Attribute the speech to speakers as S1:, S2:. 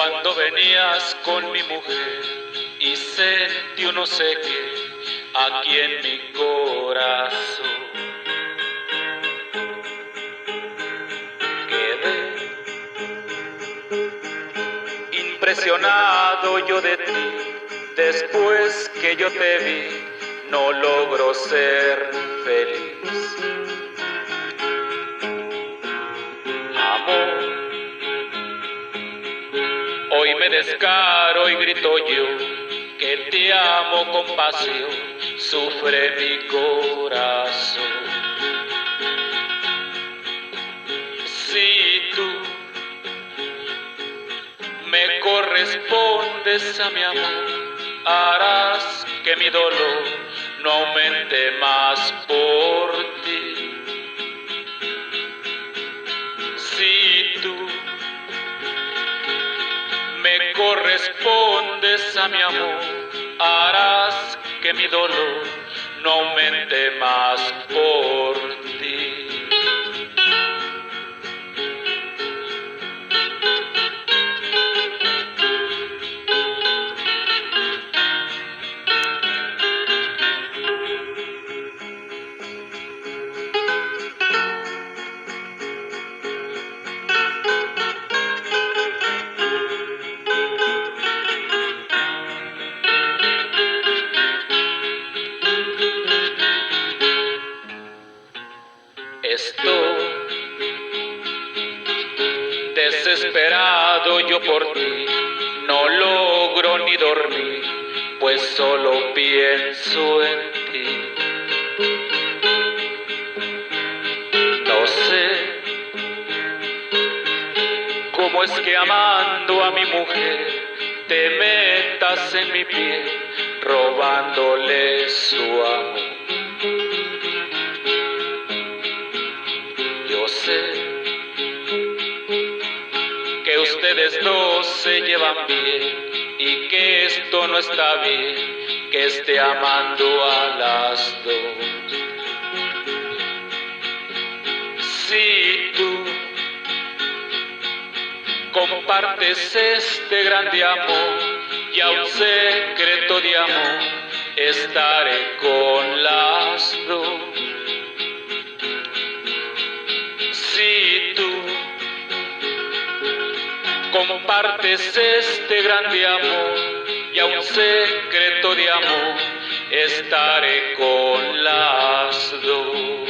S1: Cuando venías con mi mujer y sentí un no sé qué aquí en mi corazón. Quedé impresionado yo de ti, después que yo te vi, no logro ser feliz. Amor, hoy me descaro y grito yo, que te amo con pasión, sufre mi corazón. Si tú me correspondes a mi amor, harás que mi dolor no aumente más por ti. Si tú me correspondes a mi amor, harás que mi dolor no aumente más por ti. Estoy desesperado yo por ti, no logro ni dormir, pues solo pienso en ti. No sé cómo es que amando a mi mujer te metas en mi piel, robándole su amor. Yo sé que ustedes dos se llevan bien y que esto no está bien, que esté amando a las dos. Si tú compartes este grande amor y a un secreto de amor, estaré con las dos. Si tú compartes este grande amor y a un secreto de amor, estaré con las dos.